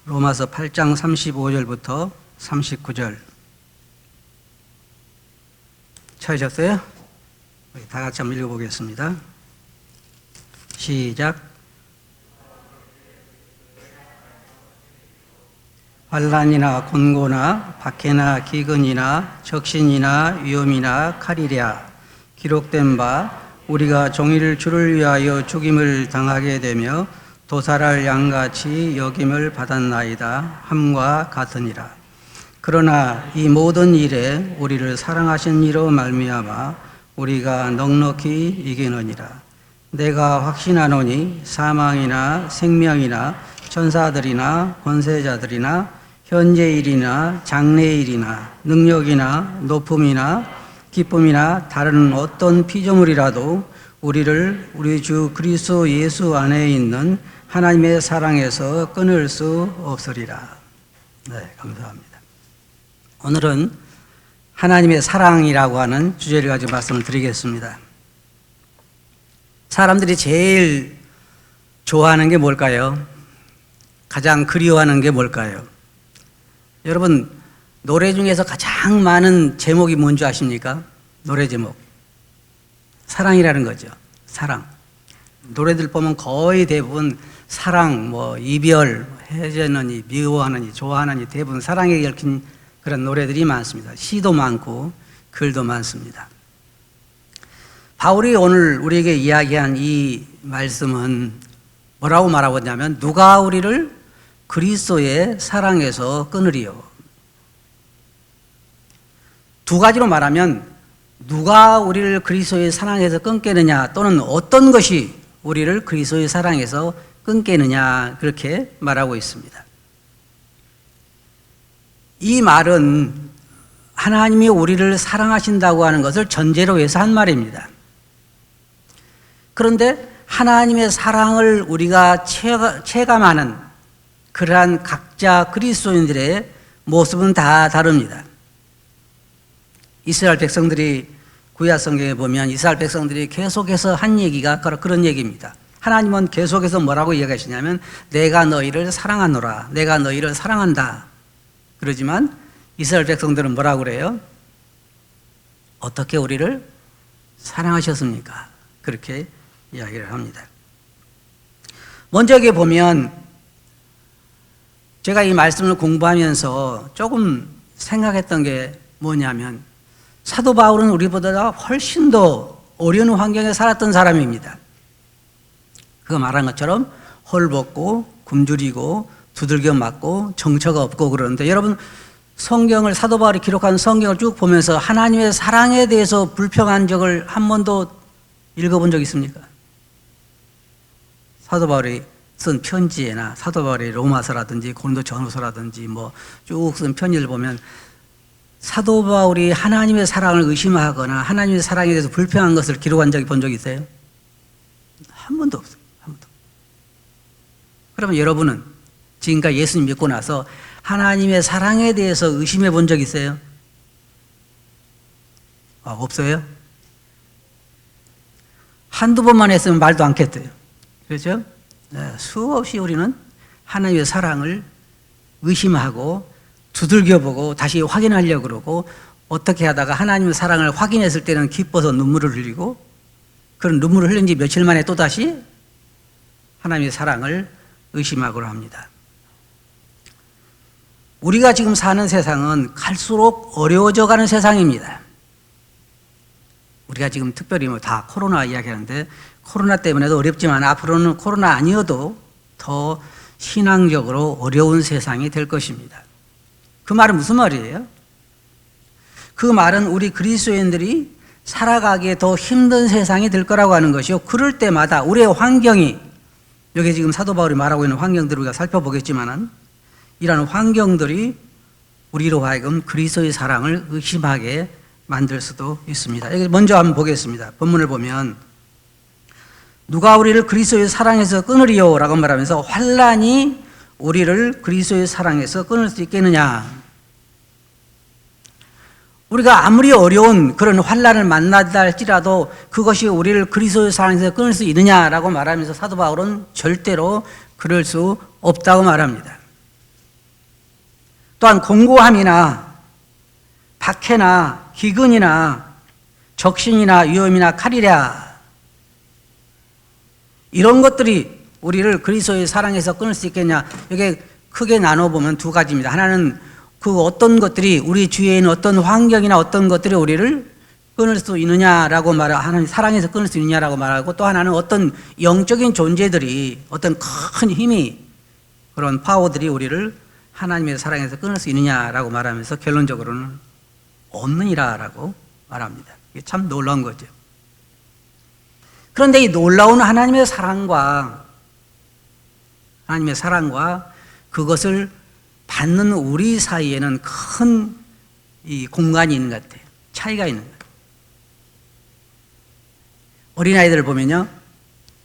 로마서 8장 35절부터 39절 찾으셨어요? 다 같이 한번 읽어보겠습니다. 시작. 환난이나 곤고나 박해나 기근이나 적신이나 위험이나 칼이랴 기록된 바 우리가 종일 주를 위하여 죽임을 당하게 되며 도살할 양같이 여김을 받았나이다 함과 같으니라. 그러나 이 모든 일에 우리를 사랑하신 이로 말미암아 우리가 넉넉히 이기느니라. 내가 확신하노니 사망이나 생명이나 천사들이나 권세자들이나 현재일이나 장래일이나 능력이나 높음이나 기쁨이나 다른 어떤 피조물이라도 우리를 우리 주 그리스도 예수 안에 있는 하나님의 사랑에서 끊을 수 없으리라. 네, 감사합니다. 오늘은 하나님의 사랑이라고 하는 주제를 가지고 말씀을 드리겠습니다. 사람들이 제일 좋아하는 게 뭘까요? 가장 그리워하는 게 뭘까요? 여러분, 노래 중에서 가장 많은 제목이 뭔지 아십니까? 노래 제목. 사랑이라는 거죠. 사랑. 노래들 보면 거의 대부분 사랑, 이별, 헤어지느니, 미워하느니, 좋아하느니 대부분 사랑에 얽힌 그런 노래들이 많습니다. 시도 많고 글도 많습니다. 바울이 오늘 우리에게 이야기한 이 말씀은 뭐라고 말하고 있냐면 누가 우리를 그리스도의 사랑에서 끊으리요. 두 가지로 말하면 누가 우리를 그리스도의 사랑에서 끊겠느냐 또는 어떤 것이 우리를 그리스도의 사랑에서 끊겠느냐 그렇게 말하고 있습니다. 이 말은 하나님이 우리를 사랑하신다고 하는 것을 전제로 해서 한 말입니다. 그런데 하나님의 사랑을 우리가 체감하는 그러한 각자 그리스도인들의 모습은 다 다릅니다. 이스라엘 백성들이 구약 성경에 보면 이스라엘 백성들이 계속해서 한 얘기가 그런 얘기입니다. 하나님은 계속해서 뭐라고 이야기하시냐면 내가 너희를 사랑하노라. 내가 너희를 사랑한다. 그러지만 이스라엘 백성들은 뭐라고 그래요? 어떻게 우리를 사랑하셨습니까? 그렇게 이야기를 합니다. 먼저 여기 보면 제가 이 말씀을 공부하면서 조금 생각했던 게 뭐냐면 사도 바울은 우리보다 훨씬 더 어려운 환경에 살았던 사람입니다. 그가 말한 것처럼 헐벗고 굶주리고 두들겨 맞고 정처가 없고 그러는데 여러분 성경을 사도 바울이 기록한 성경을 쭉 보면서 하나님의 사랑에 대해서 불평한 적을 한 번도 읽어본 적 있습니까? 사도 바울이 쓴 편지에나 사도 바울의 로마서라든지 고린도전후서라든지 쭉 쓴 편지를 보면 사도 바울이 하나님의 사랑을 의심하거나 하나님의 사랑에 대해서 불평한 것을 기록한 적이 본 적이 있어요? 한 번도 없어요. 한 번도. 그러면 여러분은 지금까지 예수님 믿고 나서 하나님의 사랑에 대해서 의심해 본 적 있어요? 없어요? 한두 번만 했으면 말도 않겠대요. 그렇죠? 네, 수없이 우리는 하나님의 사랑을 의심하고 두들겨보고 다시 확인하려고 그러고 어떻게 하다가 하나님의 사랑을 확인했을 때는 기뻐서 눈물을 흘리고 그런 눈물을 흘린 지 며칠 만에 또다시 하나님의 사랑을 의심하고를 합니다. 우리가 지금 사는 세상은 갈수록 어려워져 가는 세상입니다. 우리가 지금 특별히 다 코로나 이야기하는데 코로나 때문에도 어렵지만 앞으로는 코로나 아니어도 더 신앙적으로 어려운 세상이 될 것입니다. 그 말은 무슨 말이에요? 그 말은 우리 그리스도인들이 살아가기에 더 힘든 세상이 될 거라고 하는 것이요. 그럴 때마다 우리의 환경이 여기 지금 사도 바울이 말하고 있는 환경들을 우리가 살펴보겠지만은 이러한 환경들이 우리로 하여금 그리스도의 사랑을 의심하게 만들 수도 있습니다. 여기 먼저 한번 보겠습니다. 본문을 보면 누가 우리를 그리스도의 사랑에서 끊으리요 라고 말하면서 환난이 우리를 그리스도의 사랑에서 끊을 수 있겠느냐. 우리가 아무리 어려운 그런 환난을 만나다 할지라도 그것이 우리를 그리스도의 사랑에서 끊을 수 있느냐라고 말하면서 사도 바울은 절대로 그럴 수 없다고 말합니다. 또한 공고함이나 박해나 기근이나 적신이나 위험이나 칼이랴, 이런 것들이 우리를 그리스도의 사랑에서 끊을 수 있겠냐? 이게 크게 나눠보면 두 가지입니다. 하나는 그 어떤 것들이 우리 주위에 있는 어떤 환경이나 어떤 것들이 우리를 끊을 수 있느냐라고 말하고, 하나님 사랑에서 끊을 수 있느냐라고 말하고, 또 하나는 어떤 영적인 존재들이, 어떤 큰 힘이, 그런 파워들이 우리를 하나님의 사랑에서 끊을 수 있느냐라고 말하면서 결론적으로는 없느니라라고 말합니다. 이게 참 놀라운 거죠. 그런데 이 놀라운 하나님의 사랑과 그것을 받는 우리 사이에는 큰 이 공간이 있는 것 같아요. 차이가 있는 것 같아요. 어린아이들을 보면요,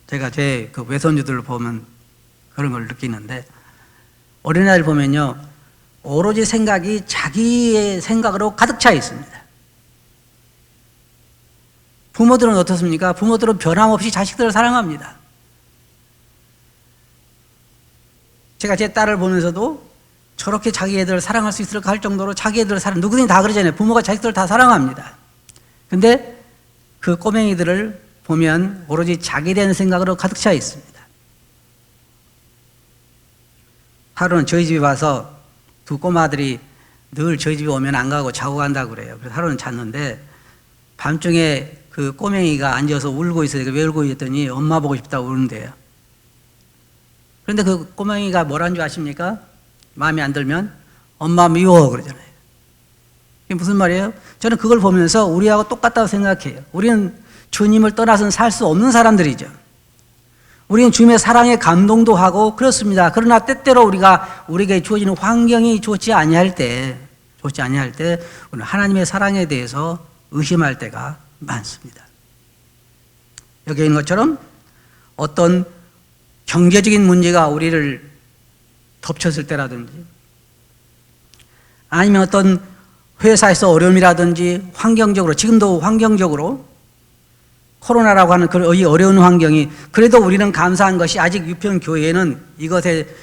제가 제 그 외손주들을 보면 그런 걸 느끼는데, 어린아이들 보면요, 오로지 생각이 자기의 생각으로 가득 차 있습니다. 부모들은 어떻습니까? 부모들은 변함없이 자식들을 사랑합니다. 제가 제 딸을 보면서도 저렇게 자기 애들을 사랑할 수 있을까 할 정도로 자기 애들을 누구든지 다 그러잖아요. 부모가 자식들을 다 사랑합니다. 근데 그 꼬맹이들을 보면 오로지 자기에 대한 생각으로 가득 차 있습니다. 하루는 저희 집에 와서 두 꼬마들이 늘 저희 집에 오면 안 가고 자고 간다고 그래요. 그래서 하루는 잤는데 밤중에 그 꼬맹이가 앉아서 울고 있어요. 왜 울고 있더니 엄마 보고 싶다고 우는데요. 그런데 그 꼬맹이가 뭐라는 줄 아십니까? 마음에 안 들면 엄마 미워 그러잖아요. 이게 무슨 말이에요? 저는 그걸 보면서 우리하고 똑같다고 생각해요. 우리는 주님을 떠나서는 살 수 없는 사람들이죠. 우리는 주님의 사랑에 감동도 하고 그렇습니다. 그러나 때때로 우리에게 주어지는 환경이 좋지 아니할 때 우리는 하나님의 사랑에 대해서 의심할 때가 많습니다. 여기 있는 것처럼 어떤 경제적인 문제가 우리를 덮쳤을 때라든지, 아니면 어떤 회사에서 어려움이라든지, 환경적으로, 지금도 환경적으로 코로나라고 하는 이 어려운 환경이, 그래도 우리는 감사한 것이 아직 유평교회에는 이것에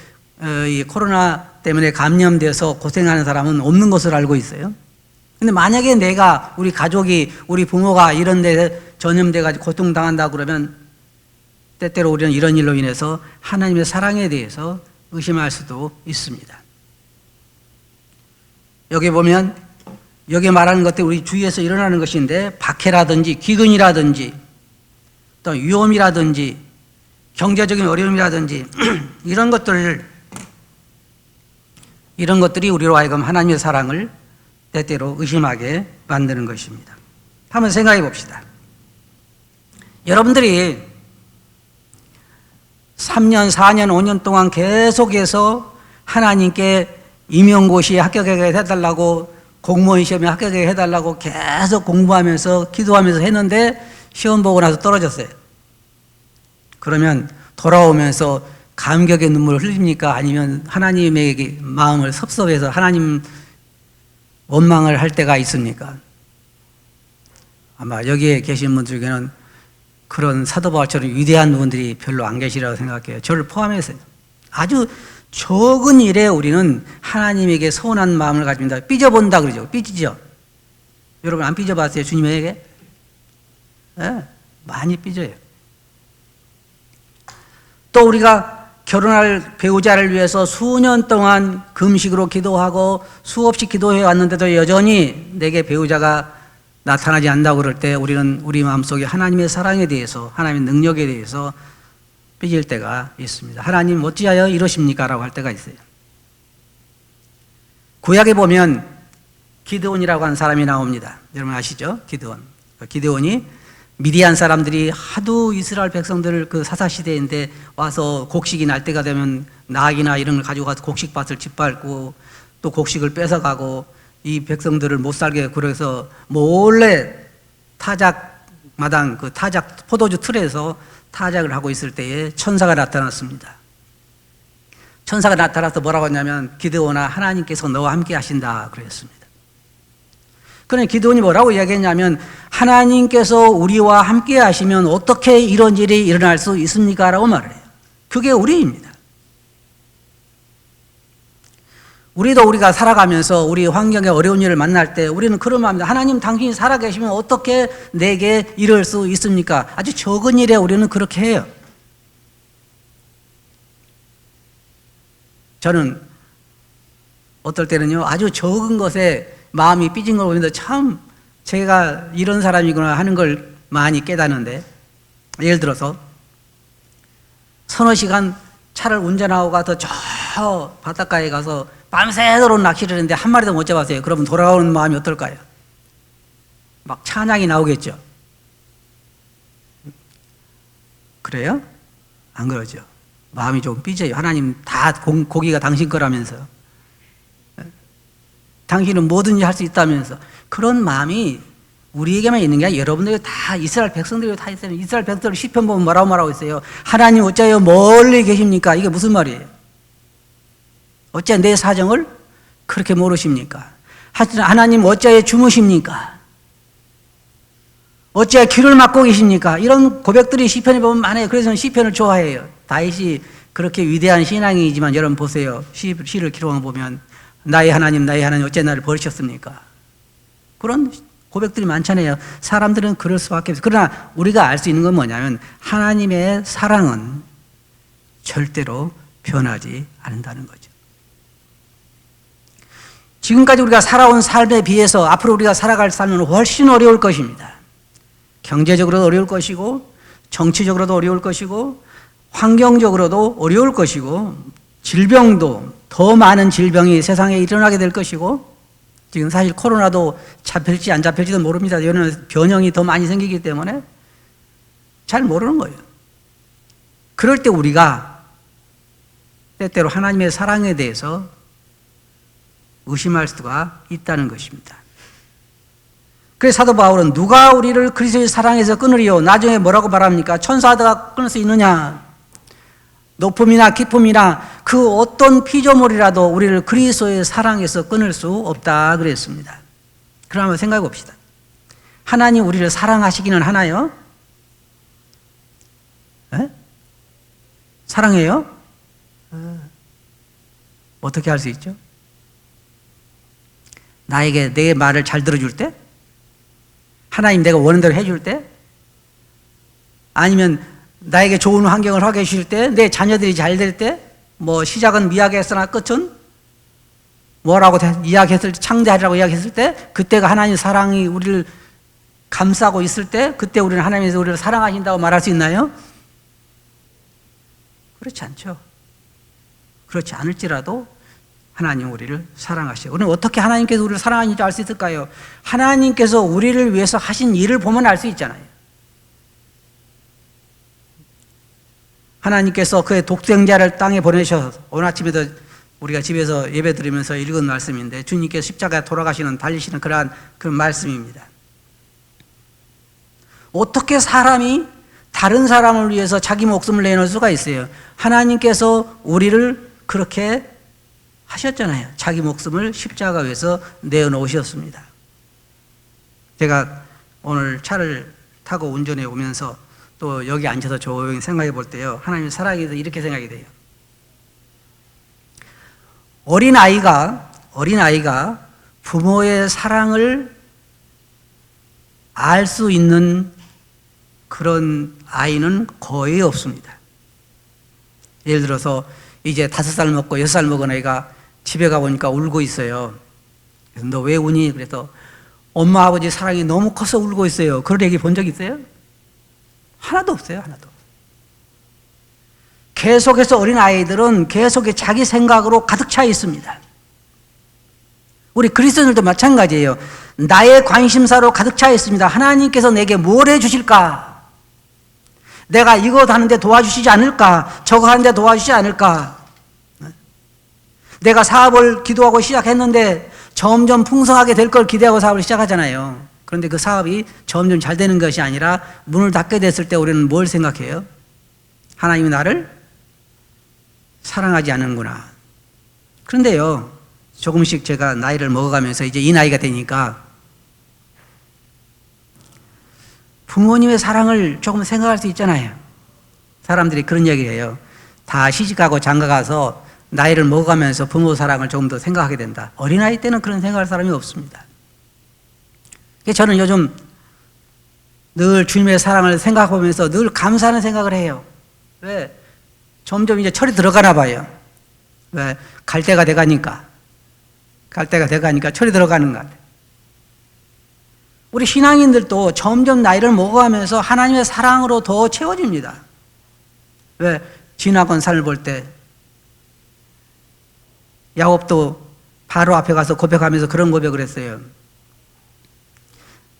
이 코로나 때문에 감염돼서 고생하는 사람은 없는 것으로 알고 있어요. 근데 만약에 우리 가족이, 우리 부모가 이런 데 전염돼가지고 고통당한다고 그러면 때때로 우리는 이런 일로 인해서 하나님의 사랑에 대해서 의심할 수도 있습니다. 여기 보면, 여기 말하는 것들이 우리 주위에서 일어나는 것인데, 박해라든지 기근이라든지 또 위험이라든지 경제적인 어려움이라든지 이런 것들이 우리로 하여금 하나님의 사랑을 때때로 의심하게 만드는 것입니다. 한번 생각해 봅시다. 여러분들이 3년, 4년, 5년 동안 계속해서 하나님께 임용고시에 합격하게 해달라고, 공무원 시험에 합격하게 해달라고 계속 공부하면서 기도하면서 했는데 시험 보고 나서 떨어졌어요. 그러면 돌아오면서 감격의 눈물을 흘립니까? 아니면 하나님의 마음을 섭섭해서 하나님 원망을 할 때가 있습니까? 아마 여기에 계신 분 중에는 그런 사도 바울처럼 위대한 분들이 별로 안 계시라고 생각해요. 저를 포함해서요. 아주 적은 일에 우리는 하나님에게 서운한 마음을 가집니다. 삐져본다 그러죠. 삐지죠. 여러분 안 삐져봤어요? 주님에게? 네, 많이 삐져요. 또 우리가 결혼할 배우자를 위해서 수년 동안 금식으로 기도하고 수없이 기도해 왔는데도 여전히 내게 배우자가 나타나지 않는다고 그럴 때 우리는 우리 마음속에 하나님의 사랑에 대해서, 하나님의 능력에 대해서 삐질 때가 있습니다. 하나님 어찌하여 이러십니까? 라고 할 때가 있어요. 구약에 보면 기드온이라고 하는 사람이 나옵니다. 여러분 아시죠? 기드온이 미디안 사람들이 하도 이스라엘 백성들을 그 사사시대인데 와서 곡식이 날 때가 되면 낙이나 이런 걸 가지고 가서 곡식밭을 짓밟고 또 곡식을 뺏어가고 이 백성들을 못 살게, 그래서 몰래 타작마당, 그 타작 포도주 틀에서 타작을 하고 있을 때에 천사가 나타났습니다. 천사가 나타나서 뭐라고 했냐면, 기드온아, 하나님께서 너와 함께 하신다 그랬습니다. 그러니 기드온이 뭐라고 이야기했냐면, 하나님께서 우리와 함께 하시면 어떻게 이런 일이 일어날 수 있습니까? 라고 말해요. 그게 우리입니다. 우리가 살아가면서 우리 환경에 어려운 일을 만날 때 우리는 그런 마음입니다. 하나님 당신이 살아계시면 어떻게 내게 이럴 수 있습니까? 아주 적은 일에 우리는 그렇게 해요. 저는 어떨 때는요, 아주 적은 것에 마음이 삐진 걸 보면서 참 제가 이런 사람이구나 하는 걸 많이 깨닫는데, 예를 들어서 서너 시간 차를 운전하고 가서 저 바닷가에 가서 밤새도록 낚시를 했는데 한 마리도 못 잡았어요. 그러면 돌아오는 마음이 어떨까요? 막 찬양이 나오겠죠. 그래요? 안 그러죠. 마음이 좀 삐져요. 하나님 다 고기가 당신 거라면서, 당신은 뭐든지 할 수 있다면서. 그런 마음이 우리에게만 있는 게 아니라 여러분들이 다, 이스라엘 백성들이 다 있어요. 이스라엘 백성들 시편 보면 뭐라고 말하고 있어요? 하나님 어찌하여 멀리 계십니까? 이게 무슨 말이에요? 어찌하여 내 사정을 그렇게 모르십니까? 하나님 어찌하여 주무십니까? 어찌하여 귀를 막고 계십니까? 이런 고백들이 시편에 보면 많아요. 그래서 저는 시편을 좋아해요. 다윗이 그렇게 위대한 신앙이지만 여러분 보세요. 시를 기록한 보면 나의 하나님 어찌 나를 버리셨습니까? 그런 고백들이 많잖아요. 사람들은 그럴 수밖에 없어요. 그러나 우리가 알 수 있는 건 뭐냐면 하나님의 사랑은 절대로 변하지 않는다는 거죠. 지금까지 우리가 살아온 삶에 비해서 앞으로 우리가 살아갈 삶은 훨씬 어려울 것입니다. 경제적으로도 어려울 것이고, 정치적으로도 어려울 것이고, 환경적으로도 어려울 것이고, 질병도 더 많은 질병이 세상에 일어나게 될 것이고, 지금 사실 코로나도 잡힐지 안 잡힐지도 모릅니다. 이런 변형이 더 많이 생기기 때문에 잘 모르는 거예요. 그럴 때 우리가 때때로 하나님의 사랑에 대해서 의심할 수가 있다는 것입니다. 그래서 사도 바울은 누가 우리를 그리스도의 사랑에서 끊으리요? 나중에 뭐라고 말합니까? 천사가 끊을 수 있느냐? 높음이나 깊음이나 그 어떤 피조물이라도 우리를 그리스도의 사랑에서 끊을 수 없다 그랬습니다. 그럼 한번 생각해 봅시다. 하나님 우리를 사랑하시기는 하나요? 에? 사랑해요? 어떻게 할 수 있죠? 나에게 내 말을 잘 들어줄 때? 하나님 내가 원하는 대로 해줄 때? 아니면 나에게 좋은 환경을 하게 해주실 때? 내 자녀들이 잘 될 때? 뭐 시작은 미약했으나 끝은 뭐라고 이야기했을 때, 창대하리라고 이야기했을 때, 그때가 하나님 사랑이 우리를 감싸고 있을 때, 그때 우리는 하나님께서 우리를 사랑하신다고 말할 수 있나요? 그렇지 않죠. 그렇지 않을지라도 하나님 우리를 사랑하시고, 우리는 어떻게 하나님께서 우리를 사랑하는지 알 수 있을까요? 하나님께서 우리를 위해서 하신 일을 보면 알 수 있잖아요. 하나님께서 그의 독생자를 땅에 보내셔서, 오늘 아침에도 우리가 집에서 예배 드리면서 읽은 말씀인데, 주님께서 십자가에 돌아가시는, 달리시는 그런 말씀입니다. 어떻게 사람이 다른 사람을 위해서 자기 목숨을 내놓을 수가 있어요? 하나님께서 우리를 그렇게 하셨잖아요. 자기 목숨을 십자가 위에서 내어놓으셨습니다. 제가 오늘 차를 타고 운전해 오면서 또 여기 앉아서 조용히 생각해 볼 때요, 하나님 사랑에 대해서 이렇게 생각이 돼요. 어린아이가 부모의 사랑을 알 수 있는 그런 아이는 거의 없습니다. 예를 들어서 이제 5살 먹고 6살 먹은 아이가 집에 가보니까 울고 있어요. 그래서 너 왜 우니? 그래서 엄마 아버지 사랑이 너무 커서 울고 있어요. 그런 얘기 본 적 있어요? 하나도 없어요. 하나도. 계속해서 어린아이들은 계속해 자기 생각으로 가득 차 있습니다. 우리 그리스도인들도 마찬가지예요. 나의 관심사로 가득 차 있습니다. 하나님께서 내게 뭘 해주실까? 내가 이거 하는데 도와주시지 않을까? 저거 하는데 도와주시지 않을까? 내가 사업을 기도하고 시작했는데 점점 풍성하게 될 걸 기대하고 사업을 시작하잖아요. 그런데 그 사업이 점점 잘 되는 것이 아니라 문을 닫게 됐을 때 우리는 뭘 생각해요? 하나님이 나를 사랑하지 않는구나. 그런데요, 조금씩 제가 나이를 먹어가면서 이제 이 나이가 되니까 부모님의 사랑을 조금 생각할 수 있잖아요. 사람들이 그런 얘기를 해요. 다 시집가고 장가가서 나이를 먹어가면서 부모 사랑을 조금 더 생각하게 된다. 어린아이 때는 그런 생각할 사람이 없습니다. 저는 요즘 늘 주님의 사랑을 생각하면서 늘 감사하는 생각을 해요. 왜? 점점 이제 철이 들어가나 봐요. 왜? 갈 때가 돼가니까. 철이 들어가는 것 같아요. 우리 신앙인들도 점점 나이를 먹어가면서 하나님의 사랑으로 더 채워집니다. 왜? 지나간 삶을 볼 때 야곱도 바로 앞에 가서 고백하면서 그런 고백을 했어요.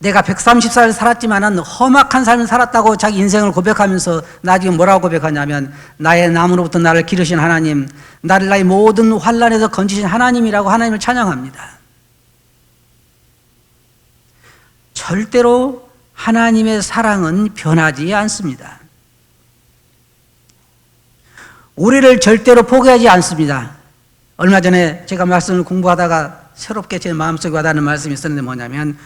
내가 130살 살았지만은 험악한 삶을 살았다고 자기 인생을 고백하면서 나 지금 뭐라고 고백하냐면 나의 남으로부터 나를 기르신 하나님, 나를 나의 모든 환난에서 건지신 하나님이라고 하나님을 찬양합니다. 절대로 하나님의 사랑은 변하지 않습니다. 우리를 절대로 포기하지 않습니다. 얼마 전에 제가 말씀을 공부하다가 새롭게 제 마음속에 와닿는 말씀이 있었는데 뭐냐면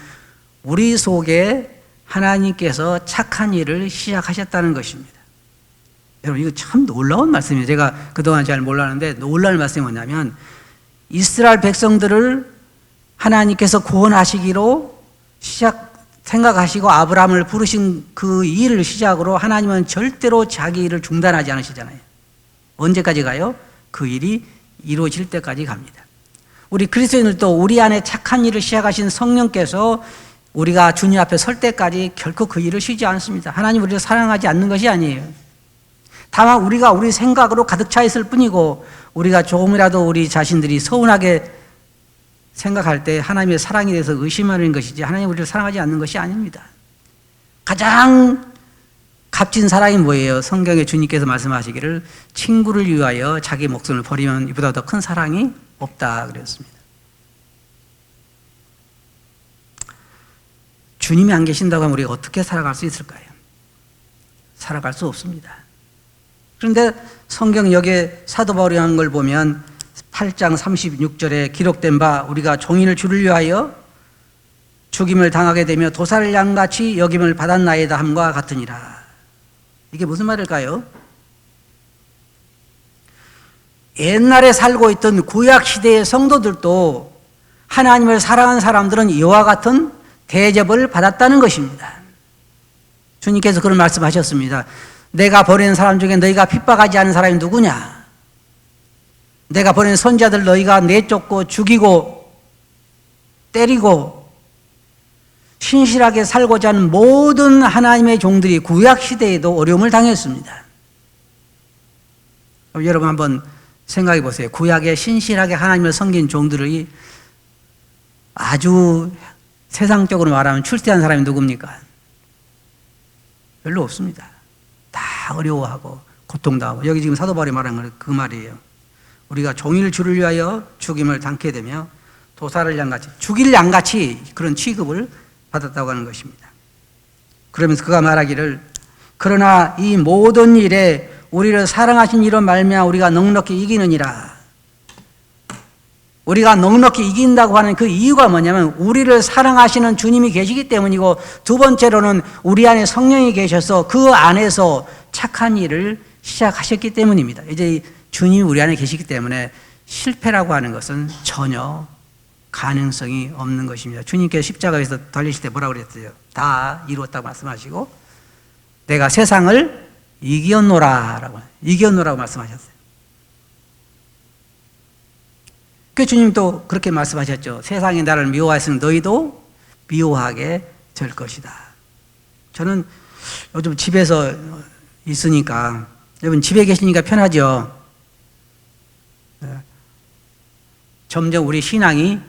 우리 속에 하나님께서 착한 일을 시작하셨다는 것입니다. 여러분 이거 참 놀라운 말씀이에요. 제가 그동안 잘 몰랐는데 놀라운 말씀이 뭐냐면 이스라엘 백성들을 하나님께서 구원하시기로 생각하시고 아브라함을 부르신 그 일을 시작으로 하나님은 절대로 자기 일을 중단하지 않으시잖아요. 언제까지 가요? 그 일이 이루어질 때까지 갑니다. 우리 그리스도인들도 우리 안에 착한 일을 시작하신 성령께서 우리가 주님 앞에 설 때까지 결코 그 일을 쉬지 않습니다. 하나님 우리를 사랑하지 않는 것이 아니에요. 다만 우리가 우리 생각으로 가득 차 있을 뿐이고 우리가 조금이라도 우리 자신들이 서운하게 생각할 때 하나님의 사랑에 대해서 의심하는 것이지 하나님 우리를 사랑하지 않는 것이 아닙니다. 가장 값진 사랑이 뭐예요? 성경에 주님께서 말씀하시기를 친구를 위하여 자기 목숨을 버리면 이보다 더 큰 사랑이 없다 그랬습니다. 주님이 안 계신다고 하면 우리가 어떻게 살아갈 수 있을까요? 살아갈 수 없습니다. 그런데 성경 여기에 사도 바울이 한 걸 보면 8장 36절에 기록된 바 우리가 종일 주를 위하여 죽임을 당하게 되며 도살 양같이 여김을 받았나이다 함과 같으니라. 이게 무슨 말일까요? 옛날에 살고 있던 구약 시대의 성도들도 하나님을 사랑하는 사람들은 이와 같은 대접을 받았다는 것입니다. 주님께서 그런 말씀하셨습니다. 내가 보낸 사람 중에 너희가 핍박하지 않은 사람이 누구냐? 내가 보낸 선지자들 너희가 내쫓고 죽이고 때리고 신실하게 살고자 하는 모든 하나님의 종들이 구약 시대에도 어려움을 당했습니다. 여러분 한번 생각해 보세요. 구약에 신실하게 하나님을 섬긴 종들이 아주 세상적으로 말하면 출세한 사람이 누굽니까? 별로 없습니다. 다 어려워하고 고통당하고 여기 지금 사도 바울이 말하는 건 그 말이에요. 우리가 종일 주를 위하여 죽임을 당케 되며 도살을 양같이 죽일 양같이 그런 취급을 받았다고 하는 것입니다. 그러면서 그가 말하기를 그러나 이 모든 일에 우리를 사랑하신 이로 말미암아 우리가 넉넉히 이기느니라. 우리가 넉넉히 이긴다고 하는 그 이유가 뭐냐면 우리를 사랑하시는 주님이 계시기 때문이고 두 번째로는 우리 안에 성령이 계셔서 그 안에서 착한 일을 시작하셨기 때문입니다. 이제 주님이 우리 안에 계시기 때문에 실패라고 하는 것은 전혀 가능성이 없는 것입니다. 주님께서 십자가에서 달리실 때 뭐라고 그랬어요? 다 이루었다고 말씀하시고 내가 세상을 이겼노라라고 말씀하셨어요. 그 주님도 그렇게 말씀하셨죠. 세상이 나를 미워하였으니 너희도 미워하게 될 것이다. 저는 요즘 집에서 있으니까 여러분 집에 계시니까 편하죠. 점점 우리 신앙이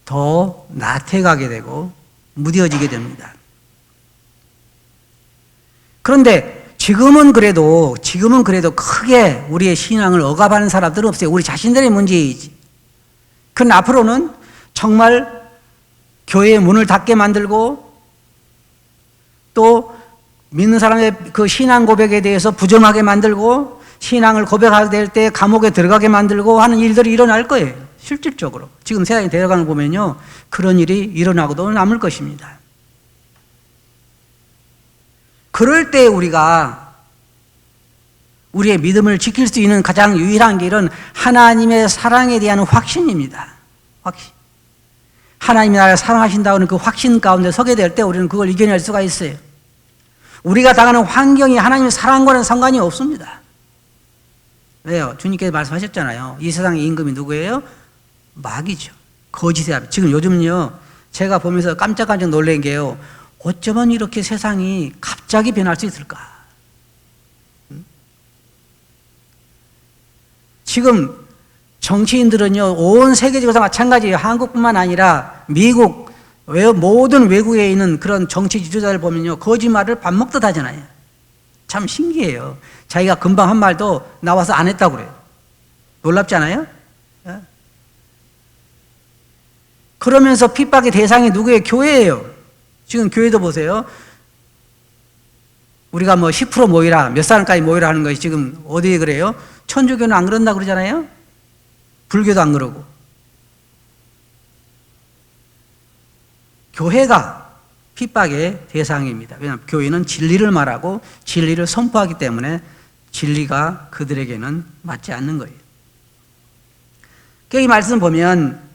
더 나태해가게 되고 무뎌지게 됩니다. 그런데 지금은 그래도 크게 우리의 신앙을 억압하는 사람들은 없어요. 우리 자신들의 문제이지. 그러나 앞으로는 정말 교회의 문을 닫게 만들고 또 믿는 사람의 그 신앙 고백에 대해서 부정하게 만들고 신앙을 고백하게 될 때 감옥에 들어가게 만들고 하는 일들이 일어날 거예요. 실질적으로. 지금 세상에 되어가는 거 보면요. 그런 일이 일어나고도 남을 것입니다. 그럴 때 우리가 우리의 믿음을 지킬 수 있는 가장 유일한 길은 하나님의 사랑에 대한 확신입니다. 확신. 하나님이 나를 사랑하신다는 그 확신 가운데 서게 될 때 우리는 그걸 이겨낼 수가 있어요. 우리가 당하는 환경이 하나님의 사랑과는 상관이 없습니다. 왜요? 주님께서 말씀하셨잖아요. 이 세상의 임금이 누구예요? 마귀죠. 거짓의 아비. 지금 요즘요, 제가 보면서 깜짝깜짝 놀란 게요, 어쩌면 이렇게 세상이 갑자기 변할 수 있을까? 지금 정치인들은요, 온 세계적으로 마찬가지예요. 한국뿐만 아니라 미국, 모든 외국에 있는 그런 정치 지도자들 보면요, 거짓말을 밥 먹듯 하잖아요. 참 신기해요. 자기가 금방 한 말도 나와서 안 했다고 그래요. 놀랍지 않아요? 그러면서 핍박의 대상이 누구예요? 교회예요. 지금 교회도 보세요. 우리가 뭐 10% 모이라, 몇 사람까지 모이라 하는 것이 지금 어디에 그래요? 천주교는 안 그런다 그러잖아요? 불교도 안 그러고. 교회가 핍박의 대상입니다. 왜냐하면 교회는 진리를 말하고 진리를 선포하기 때문에 진리가 그들에게는 맞지 않는 거예요. 이 말씀 보면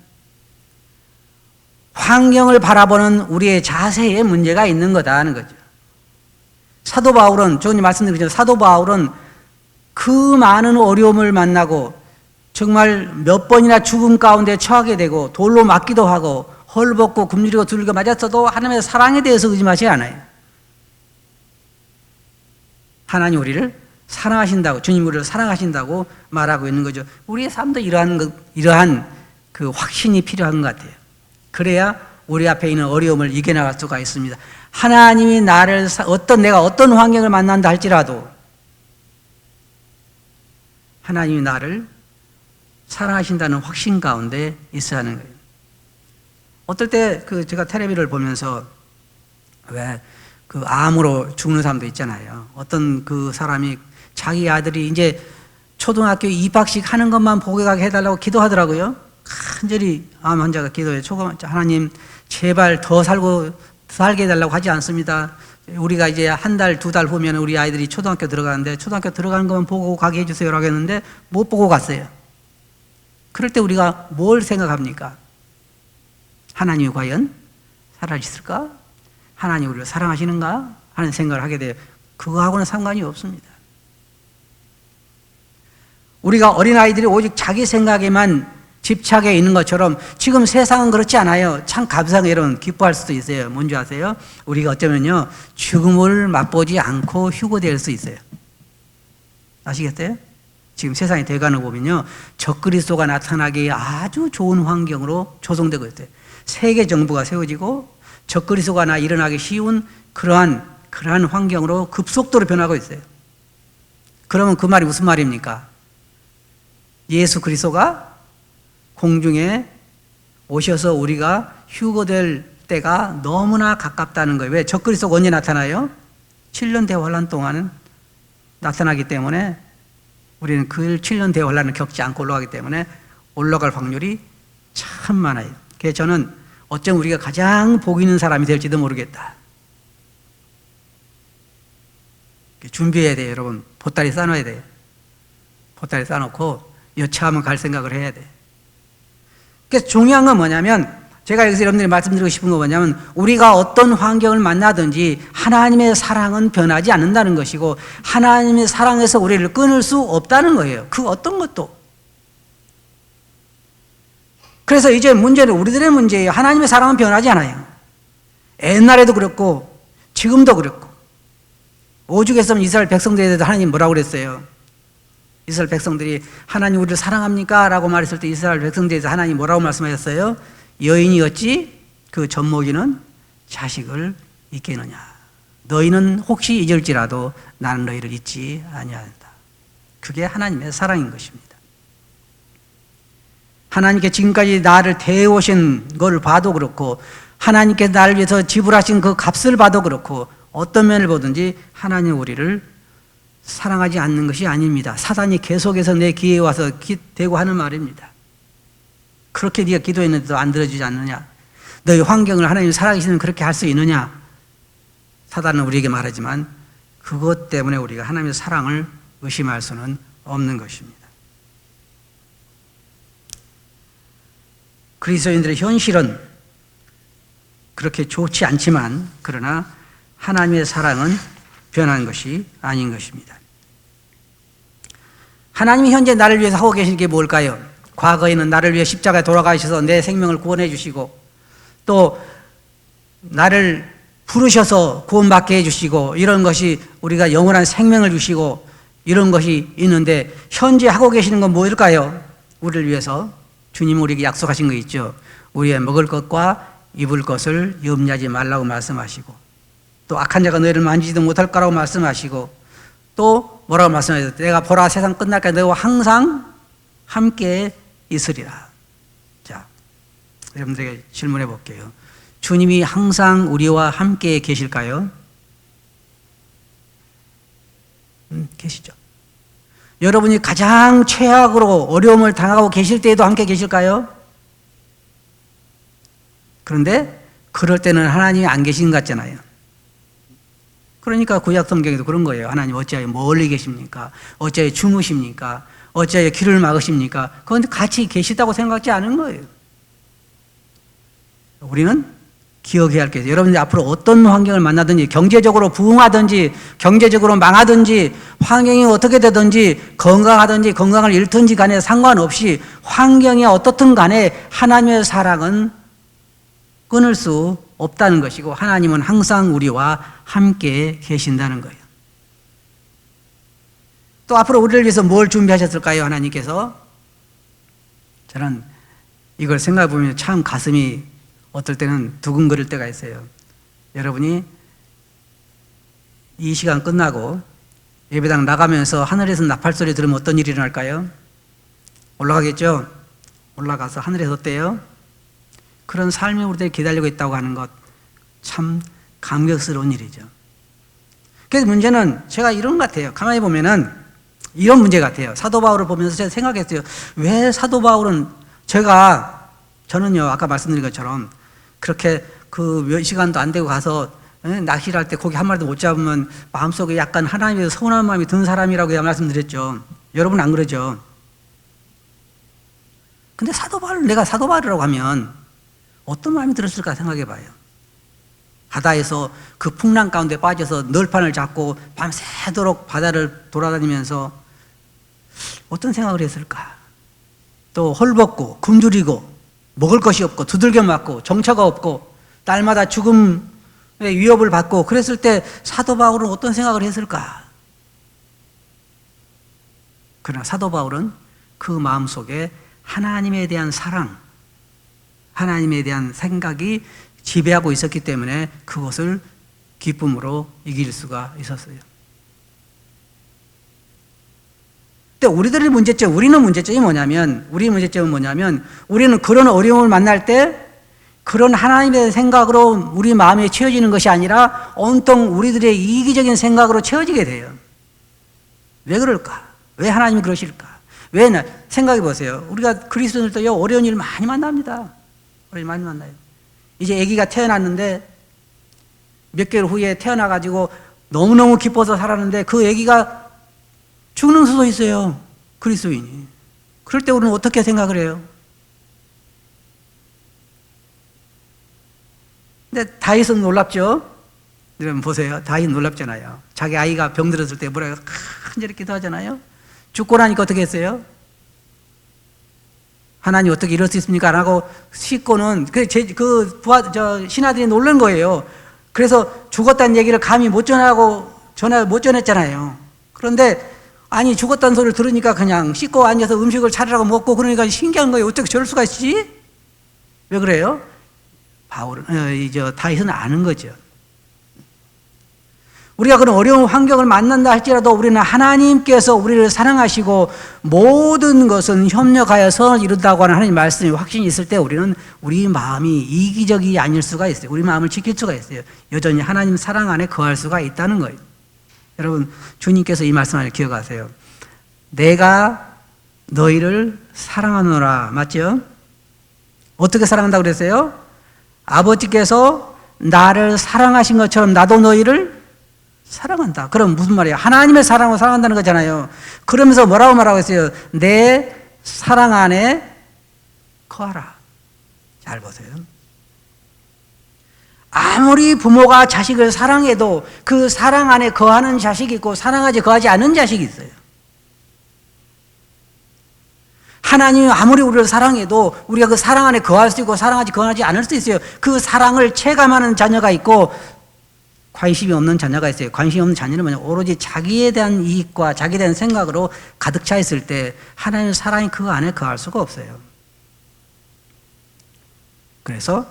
환경을 바라보는 우리의 자세에 문제가 있는 거다 하는 거죠. 사도 바울은, 저번에 말씀드렸지만 사도 바울은 그 많은 어려움을 만나고 정말 몇 번이나 죽음 가운데 처하게 되고 돌로 맞기도 하고 헐벗고 굶주리고 두들겨 맞았어도 하나님의 사랑에 대해서 의심하지 않아요. 하나님 우리를 사랑하신다고, 주님 우리를 사랑하신다고 말하고 있는 거죠. 우리의 삶도 이러한 그 확신이 필요한 것 같아요. 그래야 우리 앞에 있는 어려움을 이겨나갈 수가 있습니다. 하나님이 나를, 내가 어떤 환경을 만난다 할지라도 하나님이 나를 사랑하신다는 확신 가운데 있어야 하는 거예요. 어떨 때 제가 텔레비를 보면서 왜 그 암으로 죽는 사람도 있잖아요. 어떤 그 사람이 자기 아들이 이제 초등학교 입학식 하는 것만 보게 가게 해달라고 기도하더라고요. 간절히 암 환자가 기도해. 하나님 제발 더 살게 해달라고 하지 않습니다. 우리가 이제 한 달, 두 달 후면 우리 아이들이 초등학교 들어가는데 초등학교 들어가는 것만 보고 가게 해주세요라고 했는데 못 보고 갔어요. 그럴 때 우리가 뭘 생각합니까? 하나님이 과연 살아있을까? 하나님 우리를 사랑하시는가? 하는 생각을 하게 돼요. 그거하고는 상관이 없습니다. 우리가 어린아이들이 오직 자기 생각에만 집착해 있는 것처럼 지금 세상은 그렇지 않아요. 참 감사하게 여러분 기뻐할 수도 있어요. 뭔지 아세요? 우리가 어쩌면요, 죽음을 맛보지 않고 휴거될 수 있어요. 아시겠어요? 지금 세상이 돼가는 거 보면요, 적그리스도가 나타나기 아주 좋은 환경으로 조성되고 있어요. 세계 정부가 세워지고 적그리스도가 일어나기 쉬운 그러한 환경으로 급속도로 변하고 있어요. 그러면 그 말이 무슨 말입니까? 예수 그리스도가 공중에 오셔서 우리가 휴거될 때가 너무나 가깝다는 거예요. 왜? 적그리스도가 언제 나타나요? 7년 대환란 동안은 나타나기 때문에 우리는 그 7년 대환란을 겪지 않고 올라가기 때문에 올라갈 확률이 참 많아요. 그래서 저는 어쩜 우리가 가장 복 있는 사람이 될지도 모르겠다. 준비해야 돼요, 여러분. 보따리 싸놔야 돼요. 보따리 싸놓고 여차하면 갈 생각을 해야 돼요. 그래서 중요한 건 뭐냐면, 제가 여기서 여러분들이 말씀드리고 싶은 건 뭐냐면, 우리가 어떤 환경을 만나든지 하나님의 사랑은 변하지 않는다는 것이고, 하나님의 사랑에서 우리를 끊을 수 없다는 거예요. 그 어떤 것도. 그래서 이제 문제는 우리들의 문제예요. 하나님의 사랑은 변하지 않아요. 옛날에도 그랬고 지금도 그랬고. 오죽했으면 이스라엘 백성들에 대해서 하나님 뭐라고 그랬어요? 이스라엘 백성들이 하나님 우리를 사랑합니까? 라고 말했을 때 이스라엘 백성들에 대해서 하나님 뭐라고 말씀하셨어요? 여인이 어찌 그 젖먹이는 자식을 잊겠느냐. 너희는 혹시 잊을지라도 나는 너희를 잊지 아니한다. 그게 하나님의 사랑인 것입니다. 하나님께 지금까지 나를 대해오신 것을 봐도 그렇고, 하나님께 나를 위해서 지불하신 그 값을 봐도 그렇고, 어떤 면을 보든지 하나님 우리를 사랑하지 않는 것이 아닙니다. 사단이 계속해서 내 귀에 와서 대고 하는 말입니다. 그렇게 네가 기도했는데도 안 들어주지 않느냐? 너희 환경을 하나님 살아계시는 그렇게 할 수 있느냐? 사단은 우리에게 말하지만 그것 때문에 우리가 하나님의 사랑을 의심할 수는 없는 것입니다. 그리스도인들의 현실은 그렇게 좋지 않지만 그러나 하나님의 사랑은 변한 것이 아닌 것입니다. 하나님이 현재 나를 위해서 하고 계신 게 뭘까요? 과거에는 나를 위해 십자가에 돌아가셔서 내 생명을 구원해 주시고 또 나를 부르셔서 구원받게 해주시고 이런 것이 우리가 영원한 생명을 주시고 이런 것이 있는데 현재 하고 계시는 건 뭘까요? 우리를 위해서 주님 우리에게 약속하신 거 있죠. 우리의 먹을 것과 입을 것을 염려하지 말라고 말씀하시고 또 악한 자가 너희를 만지지도 못할 거라고 말씀하시고 또 뭐라고 말씀하셨어요? 내가 보라 세상 끝날까지 너희와 항상 함께 있으리라. 자, 여러분들에게 질문해 볼게요. 주님이 항상 우리와 함께 계실까요? 계시죠. 여러분이 가장 최악으로 어려움을 당하고 계실 때에도 함께 계실까요? 그런데 그럴 때는 하나님이 안 계신 것 같잖아요. 그러니까 구약 성경에도 그런 거예요. 하나님 어찌하여 멀리 계십니까? 어찌하여 주무십니까? 어찌하여 길을 막으십니까? 그런데 같이 계시다고 생각하지 않은 거예요. 우리는 기억해야 할 게 있어요. 여러분들이 앞으로 어떤 환경을 만나든지 경제적으로 부흥하든지 경제적으로 망하든지 환경이 어떻게 되든지 건강하든지 건강을 잃든지 간에 상관없이 환경이 어떻든 간에 하나님의 사랑은 끊을 수 없다는 것이고 하나님은 항상 우리와 함께 계신다는 거예요. 또 앞으로 우리를 위해서 뭘 준비하셨을까요? 하나님께서? 저는 이걸 생각해 보면 참 가슴이 어떨 때는 두근거릴 때가 있어요. 여러분이 이 시간 끝나고 예배당 나가면서 하늘에서 나팔 소리 들으면 어떤 일이 일어날까요? 올라가겠죠? 올라가서 하늘에서 어때요? 그런 삶이 우리들이 기다리고 있다고 하는 것 참 감격스러운 일이죠. 그래서 문제는 제가 이런 것 같아요. 가만히 보면은 이런 문제 같아요. 사도 바울을 보면서 제가 생각했어요. 왜 사도 바울은 저는요 아까 말씀드린 것처럼 그렇게 그 몇 시간도 안 되고 가서 낚시를 할 때 고기 한 마리도 못 잡으면 마음속에 약간 하나님에 서운한 마음이 든 사람이라고 말씀드렸죠. 여러분 안 그러죠? 근데 내가 사도 바울이라고 하면 어떤 마음이 들었을까 생각해 봐요. 바다에서 그 풍랑 가운데 빠져서 널판을 잡고 밤새도록 바다를 돌아다니면서 어떤 생각을 했을까? 또 헐벗고 굶주리고 먹을 것이 없고 두들겨 맞고 정처가 없고 날마다 죽음의 위협을 받고 그랬을 때 사도 바울은 어떤 생각을 했을까? 그러나 사도 바울은 그 마음속에 하나님에 대한 사랑, 하나님에 대한 생각이 지배하고 있었기 때문에 그것을 기쁨으로 이길 수가 있었어요. 근데 우리는 문제점이 뭐냐면 우리는 그런 어려움을 만날 때 그런 하나님의 생각으로 우리 마음에 채워지는 것이 아니라 온통 우리들의 이기적인 생각으로 채워지게 돼요. 왜 그럴까? 왜 하나님이 그러실까? 생각해 보세요. 우리가 그리스도인들도 어려운 일 많이 만납니다. 어려운 일 많이 만나요. 이제 아기가 태어났는데 몇 개월 후에 태어나가지고 너무너무 기뻐서 살았는데 그 아기가 죽는 수도 있어요. 그리스도인이. 그럴 때 우리는 어떻게 생각을 해요? 근데 다윗은 놀랍죠? 여러분 보세요. 다윗 놀랍잖아요. 자기 아이가 병들었을 때 뭐라고 간절히 기도하잖아요. 죽고 나니까 어떻게 했어요? 하나님 어떻게 이럴 수 있습니까? 안 하고 씻고는 신하들이 놀란 거예요. 그래서 죽었다는 얘기를 감히 전화를 못 전했잖아요. 그런데 아니 죽었다는 소리를 들으니까 그냥 씻고 앉아서 음식을 차리라고 먹고 그러니까 신기한 거예요. 어떻게 저럴 수가 있지? 왜 그래요? 다윗은 아는 거죠. 우리가 그런 어려운 환경을 만난다 할지라도 우리는 하나님께서 우리를 사랑하시고 모든 것은 협력하여 선을 이룬다고 하는 하나님 말씀이 확신이 있을 때 우리는 우리 마음이 이기적이 아닐 수가 있어요. 우리 마음을 지킬 수가 있어요. 여전히 하나님 사랑 안에 거할 수가 있다는 거예요. 여러분 주님께서 이 말씀을 기억하세요. 내가 너희를 사랑하노라. 맞죠? 어떻게 사랑한다고 그랬어요? 아버지께서 나를 사랑하신 것처럼 나도 너희를 사랑한다. 그럼 무슨 말이에요? 하나님의 사랑으로 사랑한다는 거잖아요. 그러면서 뭐라고 말하고 있어요? 내 사랑 안에 거하라. 잘 보세요. 아무리 부모가 자식을 사랑해도 그 사랑 안에 거하는 자식이 있고 사랑하지 거하지 않는 자식이 있어요. 하나님이 아무리 우리를 사랑해도 우리가 그 사랑 안에 거할 수 있고 사랑하지 거하지 않을 수 있어요. 그 사랑을 체감하는 자녀가 있고 관심이 없는 자녀가 있어요. 관심이 없는 자녀는 뭐냐? 오로지 자기에 대한 이익과 자기에 대한 생각으로 가득 차 있을 때 하나님의 사랑이 그 안에 거할 수가 없어요. 그래서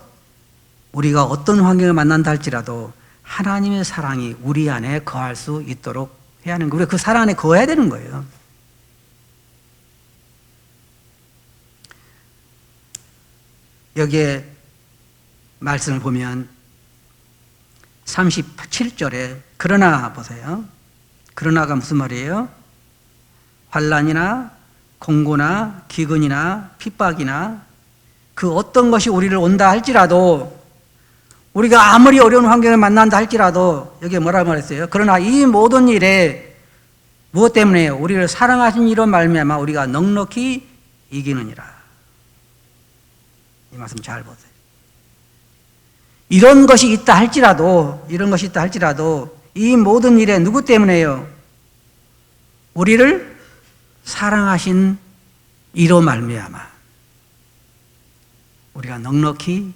우리가 어떤 환경을 만난다 할지라도 하나님의 사랑이 우리 안에 거할 수 있도록 해야 하는 거예요. 우리가 그 사랑 안에 거해야 되는 거예요. 여기에 말씀을 보면 37절에 그러나 보세요. 그러나가 무슨 말이에요? 환난이나 공고나 기근이나 핍박이나 그 어떤 것이 우리를 온다 할지라도 우리가 아무리 어려운 환경을 만난다 할지라도 여기에 뭐라고 말했어요? 그러나 이 모든 일에 무엇 때문에 우리를 사랑하신 이로 말미암아 우리가 넉넉히 이기느니라. 이 말씀 잘 보세요. 이런 것이 있다 할지라도 이 모든 일에 누구 때문에요? 우리를 사랑하신 이로 말미암아 우리가 넉넉히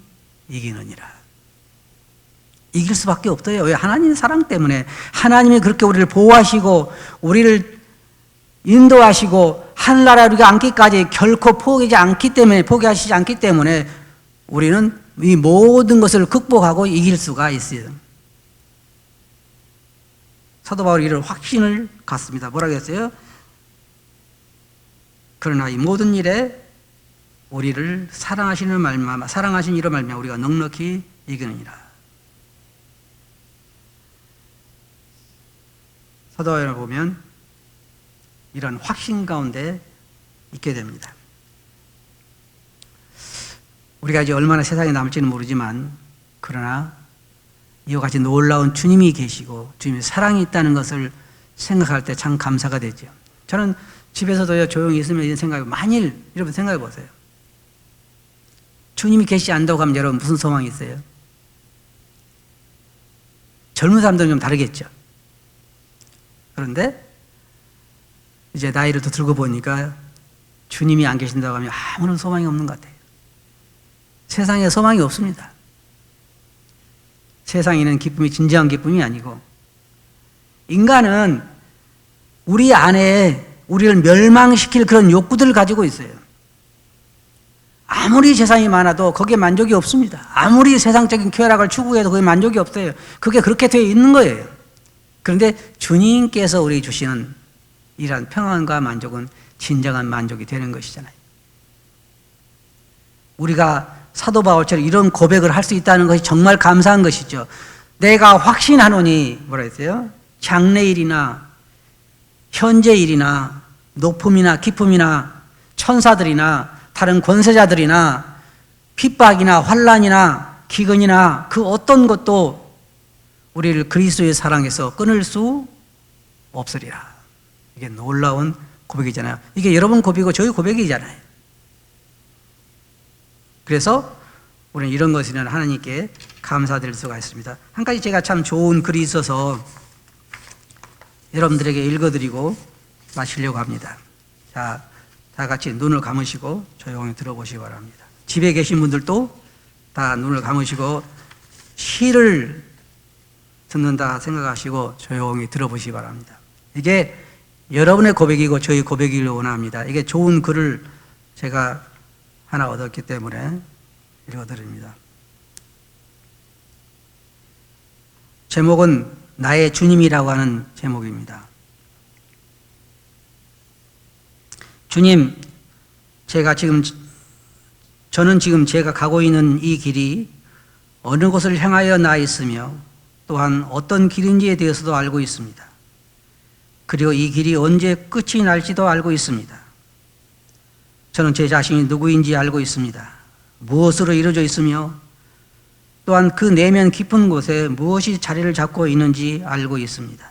이기느니라. 이길 수밖에 없어요. 왜? 하나님의 사랑 때문에. 하나님이 그렇게 우리를 보호하시고 우리를 인도하시고 하늘나라 우리가 앉기까지 결코 포기하시지 않기 때문에 우리는 이 모든 것을 극복하고 이길 수가 있어요. 사도 바울이 이런 확신을 갖습니다. 뭐라고 했어요? 그러나 이 모든 일에 우리를 사랑하신 이로 말미암아 우리가 넉넉히 이기느니라. 사도 바울을 보면 이런 확신 가운데 있게 됩니다. 우리가 이제 얼마나 세상에 남을지는 모르지만 그러나 이와 같이 놀라운 주님이 계시고 주님의 사랑이 있다는 것을 생각할 때 참 감사가 되죠. 저는 집에서도 조용히 있으면 이런 생각이 만일 여러분 생각해 보세요. 주님이 계시지 않다고 하면 여러분 무슨 소망이 있어요? 젊은 사람들은 좀 다르겠죠. 그런데 이제 나이를 더 들고 보니까 주님이 안 계신다고 하면 아무런 소망이 없는 것 같아요. 세상에 소망이 없습니다. 세상에는 기쁨이 진정한 기쁨이 아니고 인간은 우리 안에 우리를 멸망시킬 그런 욕구들을 가지고 있어요. 아무리 재산이 많아도 거기에 만족이 없습니다. 아무리 세상적인 쾌락을 추구해도 거기에 만족이 없어요. 그게 그렇게 되어 있는 거예요. 그런데 주님께서 우리 주시는 이러한 평안과 만족은 진정한 만족이 되는 것이잖아요. 우리가 사도 바울처럼 이런 고백을 할 수 있다는 것이 정말 감사한 것이죠. 내가 확신하노니 뭐라 했어요? 장래일이나 현재일이나 높음이나 기쁨이나 천사들이나 다른 권세자들이나 핍박이나 환난이나 기근이나 그 어떤 것도 우리를 그리스도의 사랑에서 끊을 수 없으리라. 이게 놀라운 고백이잖아요. 이게 여러분 고백이고 저희 고백이잖아요. 그래서 우리는 이런 것에는 하나님께 감사드릴 수가 있습니다. 한 가지 제가 참 좋은 글이 있어서 여러분들에게 읽어드리고 마치려고 합니다. 자, 다 같이 눈을 감으시고 조용히 들어보시기 바랍니다. 집에 계신 분들도 다 눈을 감으시고 시를 듣는다 생각하시고 조용히 들어보시기 바랍니다. 이게 여러분의 고백이고 저희 고백이길 원합니다. 이게 좋은 글을 제가 하나 얻었기 때문에 읽어드립니다. 제목은 나의 주님이라고 하는 제목입니다. 주님, 저는 지금 제가 가고 있는 이 길이 어느 곳을 향하여 나 있으며 또한 어떤 길인지에 대해서도 알고 있습니다. 그리고 이 길이 언제 끝이 날지도 알고 있습니다. 저는 제 자신이 누구인지 알고 있습니다. 무엇으로 이루어져 있으며 또한 그 내면 깊은 곳에 무엇이 자리를 잡고 있는지 알고 있습니다.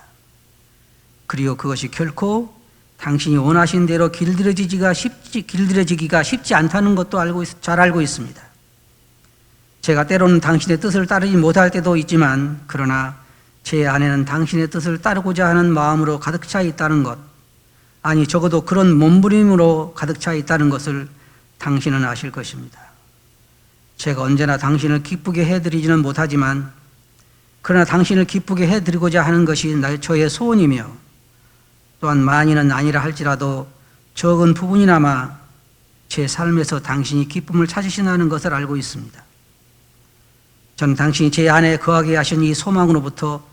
그리고 그것이 결코 당신이 원하신 대로 길들여지기가 쉽지 않다는 것도 잘 알고 있습니다. 제가 때로는 당신의 뜻을 따르지 못할 때도 있지만, 그러나 제 안에는 당신의 뜻을 따르고자 하는 마음으로 가득 차 있다는 것, 아니 적어도 그런 몸부림으로 가득 차 있다는 것을 당신은 아실 것입니다. 제가 언제나 당신을 기쁘게 해드리지는 못하지만, 그러나 당신을 기쁘게 해드리고자 하는 것이 저의 소원이며, 또한 많이는 아니라 할지라도 적은 부분이나마 제 삶에서 당신이 기쁨을 찾으신다는 것을 알고 있습니다. 저는 당신이 제 안에 거하게 하신 이 소망으로부터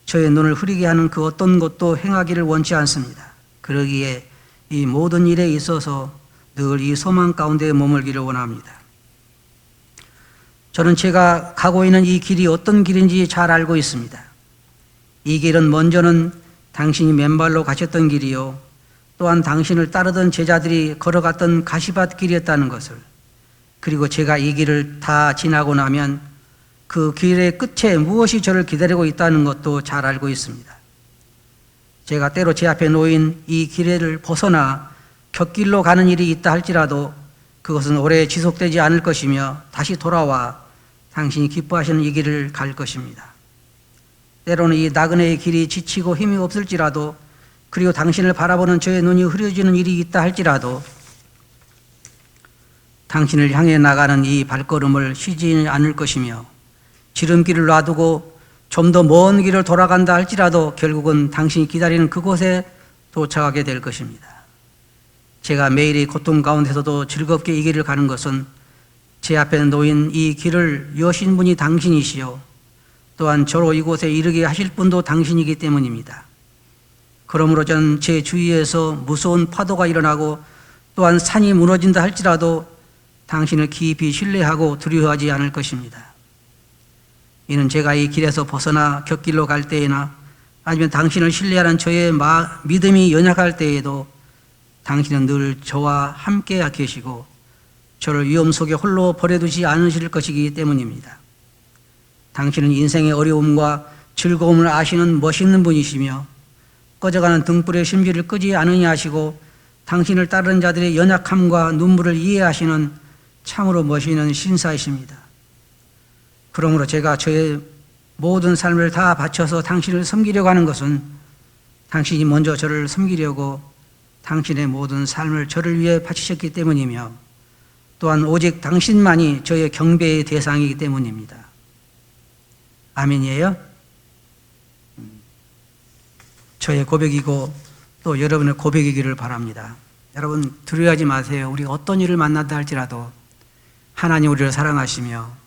저의 눈을 흐리게 하는 그 어떤 것도 행하기를 원치 않습니다. 그러기에 이 모든 일에 있어서 늘 이 소망 가운데 머물기를 원합니다. 저는 제가 가고 있는 이 길이 어떤 길인지 잘 알고 있습니다. 이 길은 먼저는 당신이 맨발로 가셨던 길이요, 또한 당신을 따르던 제자들이 걸어갔던 가시밭 길이었다는 것을, 그리고 제가 이 길을 다 지나고 나면 그 길의 끝에 무엇이 저를 기다리고 있다는 것도 잘 알고 있습니다. 제가 때로 제 앞에 놓인 이 길을 벗어나 곁길로 가는 일이 있다 할지라도 그것은 오래 지속되지 않을 것이며 다시 돌아와 당신이 기뻐하시는 이 길을 갈 것입니다. 때로는 이 나그네의 길이 지치고 힘이 없을지라도, 그리고 당신을 바라보는 저의 눈이 흐려지는 일이 있다 할지라도 당신을 향해 나가는 이 발걸음을 쉬지 않을 것이며, 지름길을 놔두고 좀 더 먼 길을 돌아간다 할지라도 결국은 당신이 기다리는 그곳에 도착하게 될 것입니다. 제가 매일의 고통 가운데서도 즐겁게 이 길을 가는 것은 제 앞에 놓인 이 길을 여신 분이 당신이시요, 또한 저로 이곳에 이르게 하실 분도 당신이기 때문입니다. 그러므로 저는 제 주위에서 무서운 파도가 일어나고 또한 산이 무너진다 할지라도 당신을 깊이 신뢰하고 두려워하지 않을 것입니다. 이는 제가 이 길에서 벗어나 곁길로 갈 때에나 아니면 당신을 신뢰하는 저의 믿음이 연약할 때에도 당신은 늘 저와 함께 계시고 저를 위험 속에 홀로 버려두지 않으실 것이기 때문입니다. 당신은 인생의 어려움과 즐거움을 아시는 멋있는 분이시며 꺼져가는 등불의 심지를 끄지 않으냐 하시고 당신을 따르는 자들의 연약함과 눈물을 이해하시는 참으로 멋있는 신사이십니다. 그러므로 제가 저의 모든 삶을 다 바쳐서 당신을 섬기려고 하는 것은 당신이 먼저 저를 섬기려고 당신의 모든 삶을 저를 위해 바치셨기 때문이며, 또한 오직 당신만이 저의 경배의 대상이기 때문입니다. 아멘이에요? 저의 고백이고 또 여러분의 고백이기를 바랍니다. 여러분 두려워하지 마세요. 우리가 어떤 일을 만난다 할지라도 하나님 우리를 사랑하시며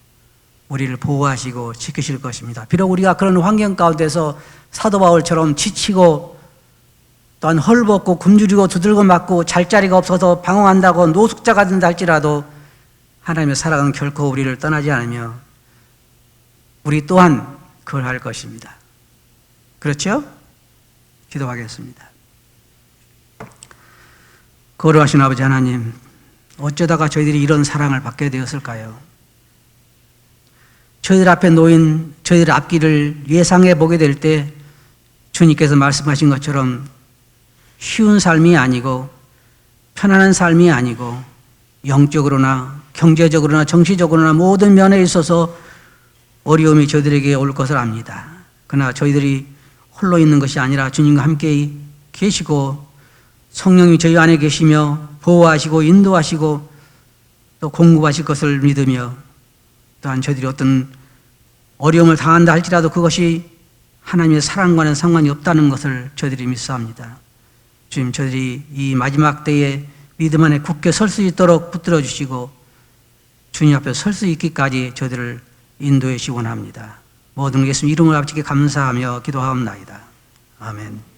우리를 보호하시고 지키실 것입니다. 비록 우리가 그런 환경 가운데서 사도 바울처럼 지치고 또한 헐벗고 굶주리고 두들겨 맞고 잘 자리가 없어서 방황한다고 노숙자가 된다 할지라도 하나님의 사랑은 결코 우리를 떠나지 않으며 우리 또한 그걸 할 것입니다. 그렇죠? 기도하겠습니다. 거룩하신 아버지 하나님, 어쩌다가 저희들이 이런 사랑을 받게 되었을까요? 저희들 앞에 놓인 저희들 앞길을 예상해 보게 될 때 주님께서 말씀하신 것처럼 쉬운 삶이 아니고 편안한 삶이 아니고 영적으로나 경제적으로나 정치적으로나 모든 면에 있어서 어려움이 저희들에게 올 것을 압니다. 그러나 저희들이 홀로 있는 것이 아니라 주님과 함께 계시고 성령이 저희 안에 계시며 보호하시고 인도하시고 또 공급하실 것을 믿으며, 또한 저희들이 어떤 어려움을 당한다 할지라도 그것이 하나님의 사랑과는 상관이 없다는 것을 저희들이 믿사옵니다. 주님, 저희들이 이 마지막 때에 믿음 안에 굳게 설 수 있도록 붙들어 주시고 주님 앞에 설 수 있기까지 저희들을 인도해 주시기 원합니다. 모든 예수님 이름을 아버지께 감사하며 기도하옵나이다. 아멘.